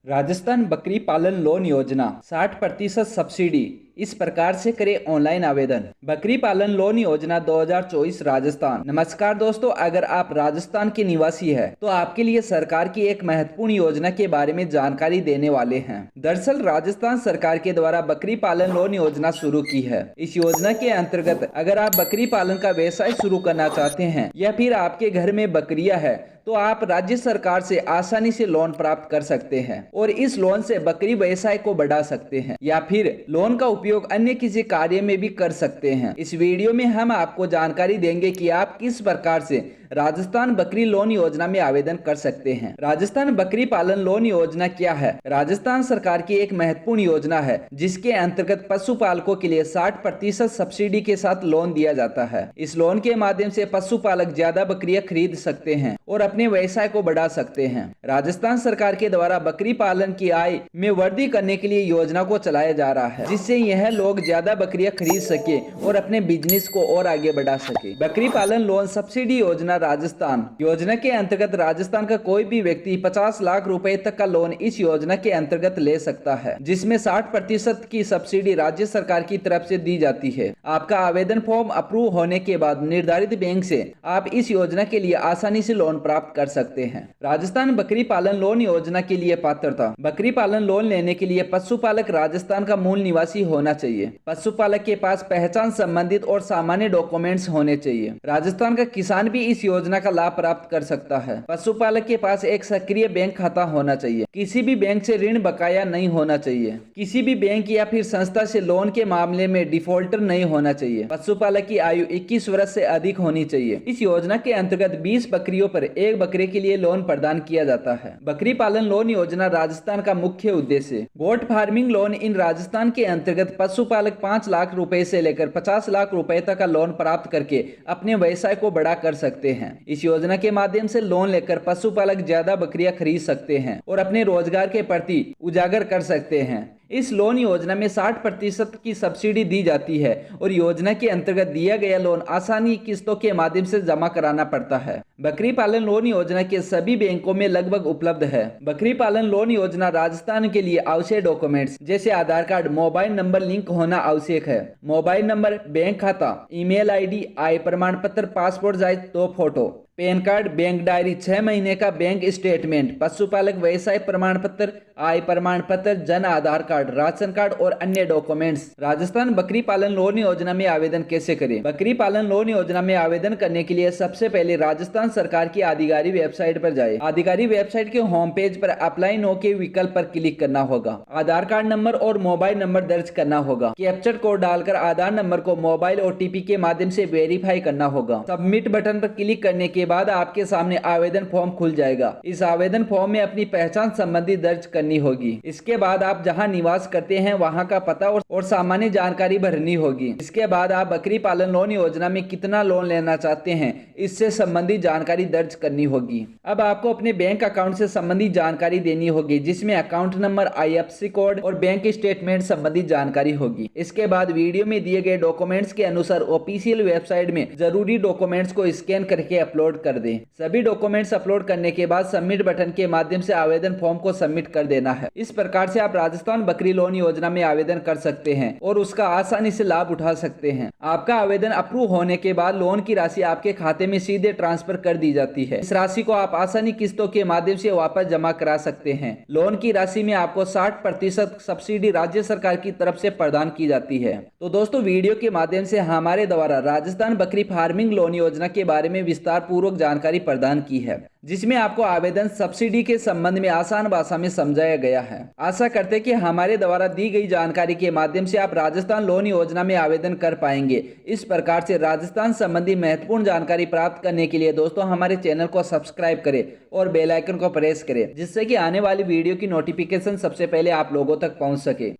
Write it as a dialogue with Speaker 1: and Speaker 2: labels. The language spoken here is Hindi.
Speaker 1: राजस्थान बकरी पालन लोन योजना 60% सब्सिडी। इस प्रकार से करें ऑनलाइन आवेदन। बकरी पालन लोन योजना 2024 राजस्थान। नमस्कार दोस्तों, अगर आप राजस्थान के निवासी हैं तो आपके लिए सरकार की एक महत्वपूर्ण योजना के बारे में जानकारी देने वाले हैं। दरअसल राजस्थान सरकार के द्वारा बकरी पालन लोन योजना शुरू की है। इस योजना के अंतर्गत अगर आप बकरी पालन का व्यवसाय शुरू करना चाहते हैं या फिर आपके घर में बकरियां हैं तो आप राज्य सरकार से आसानी से लोन प्राप्त कर सकते हैं और इस लोन से बकरी व्यवसाय को बढ़ा सकते हैं या फिर लोन का उपयोग अन्य किसी कार्य में भी कर सकते हैं। इस वीडियो में हम आपको जानकारी देंगे कि आप किस प्रकार से राजस्थान बकरी लोन योजना में आवेदन कर सकते हैं। राजस्थान बकरी पालन लोन योजना क्या है? राजस्थान सरकार की एक महत्वपूर्ण योजना है जिसके अंतर्गत पशुपालकों के लिए 60% सब्सिडी के साथ लोन दिया जाता है। इस लोन के माध्यम से पशुपालक ज्यादा बकरियां खरीद सकते हैं और अपने व्यवसाय को बढ़ा सकते हैं। राजस्थान सरकार के द्वारा बकरी पालन की आय में वृद्धि करने के लिए योजना को चलाया जा रहा है जिससे यह लोग ज्यादा बकरियां खरीद सके और अपने बिजनेस को और आगे बढ़ा सके। बकरी पालन लोन सब्सिडी योजना राजस्थान योजना के अंतर्गत राजस्थान का कोई भी व्यक्ति 50 लाख रुपए तक का लोन इस योजना के अंतर्गत ले सकता है जिसमें 60% की सब्सिडी राज्य सरकार की तरफ से दी जाती है। आपका आवेदन फॉर्म अप्रूव होने के बाद निर्धारित बैंक से आप इस योजना के लिए आसानी से लोन प्राप्त कर सकते हैं। राजस्थान बकरी पालन लोन योजना के लिए पात्रता। बकरी पालन लोन लेने के लिए पशुपालक राजस्थान का मूल निवासी होना चाहिए। पशुपालक के पास पहचान संबंधित और सामान्य डॉक्यूमेंट्स होने चाहिए। राजस्थान का किसान भी इस योजना का लाभ प्राप्त कर सकता है। पशुपालक के पास एक सक्रिय बैंक खाता होना चाहिए। किसी भी बैंक से ऋण बकाया नहीं होना चाहिए। किसी भी बैंक या फिर संस्था से लोन के मामले में डिफॉल्टर नहीं होना चाहिए। पशुपालक की आयु 21 वर्ष से अधिक होनी चाहिए। इस योजना के अंतर्गत 20 बकरियों पर एक बकरे के लिए लोन प्रदान किया जाता है। बकरी पालन लोन योजना राजस्थान का मुख्य उद्देश्य। Goat farming loan in Rajasthan के अंतर्गत पशुपालक 5 लाख रुपए से लेकर 50 लाख रुपए तक का लोन प्राप्त करके अपने व्यवसाय को बड़ा कर सकते हैं। इस योजना के माध्यम से लोन लेकर पशुपालक ज्यादा बकरियां खरीद सकते हैं और अपने रोजगार के प्रति उजागर कर सकते हैं। इस लोन योजना में 60% की सब्सिडी दी जाती है और योजना के अंतर्गत दिया गया लोन आसानी किस्तों के माध्यम से जमा कराना पड़ता है। बकरी पालन लोन योजना के सभी बैंकों में लगभग उपलब्ध है। बकरी पालन लोन योजना राजस्थान के लिए आवश्यक डॉक्यूमेंट्स जैसे आधार कार्ड, मोबाइल नंबर लिंक होना आवश्यक है। मोबाइल नंबर, बैंक खाता, ईमेल आईडी, आय प्रमाण पत्र, passport size 2 photo, pan card, bank diary, 6 महीने का बैंक स्टेटमेंट, पशुपालक व्यवसाय प्रमाण पत्र, आय प्रमाण पत्र, Jan Aadhaar card, ration card और अन्य डॉक्यूमेंट्स। राजस्थान बकरी पालन लोन योजना में आवेदन कैसे करें? बकरी पालन लोन योजना में आवेदन करने के लिए सबसे पहले राजस्थान सरकार की आधिकारिक वेबसाइट पर जाएं। आधिकारिक वेबसाइट के होम पेज पर अप्लाई नो के विकल्प पर क्लिक करना होगा। आधार कार्ड नंबर और मोबाइल नंबर दर्ज करना होगा। कैप्चर कोड डालकर आधार नंबर को मोबाइल ओटीपी के माध्यम से वेरीफाई करना होगा। सबमिट बटन पर क्लिक करने के बाद आपके सामने आवेदन फॉर्म खुल जाएगा। इस आवेदन फॉर्म में अपनी पहचान संबंधी दर्ज करनी होगी। इसके बाद आप जहां निवास करते हैं वहां का पता और सामान्य जानकारी भरनी होगी। इसके बाद आप बकरी पालन लोन योजना में कितना लोन लेना चाहते हैं इससे संबंधित जानकारी दर्ज करनी होगी। अब आपको अपने बैंक अकाउंट से संबंधित जानकारी देनी होगी जिसमें अकाउंट नंबर, IFSC कोड और बैंक स्टेटमेंट संबंधित जानकारी होगी। इसके बाद वीडियो में दिए गए डॉक्यूमेंट्स के अनुसार ऑफिशियल वेबसाइट में जरूरी डॉक्यूमेंट्स को स्कैन करके अपलोड कर दें। सभी डॉक्यूमेंट्स अपलोड करने के बाद सबमिट बटन के माध्यम से आवेदन फॉर्म को सबमिट कर देना है। इस प्रकार से आप राजस्थान बकरी लोन योजना में आवेदन कर सकते हैं और उसका आसानी से लाभ उठा सकते हैं। आपका आवेदन अप्रूव होने के बाद लोन की राशि आपके खाते में सीधे ट्रांसफर कर दी जाती है। इस राशि को आप आसानी किस्तों के माध्यम से वापस जमा करा सकते हैं। लोन की राशि में आपको 60% सब्सिडी राज्य सरकार की तरफ से प्रदान की जाती है। तो दोस्तों, वीडियो के माध्यम से हमारे द्वारा राजस्थान बकरी फार्मिंग लोन योजना के बारे में विस्तार पूर्वक जानकारी प्रदान की है जिसमें आपको आवेदन सब्सिडी के संबंध में आसान भाषा में समझाया गया है। आशा करते हैं कि हमारे द्वारा दी गई जानकारी के माध्यम से आप राजस्थान लोन योजना में आवेदन कर पाएंगे। इस प्रकार से राजस्थान संबंधी महत्वपूर्ण जानकारी प्राप्त करने के लिए दोस्तों हमारे चैनल को सब्सक्राइब करें और बेल आइकन को प्रेस करें जिससे कि आने वाली वीडियो की नोटिफिकेशन सबसे पहले आप लोगों तक पहुंच सके।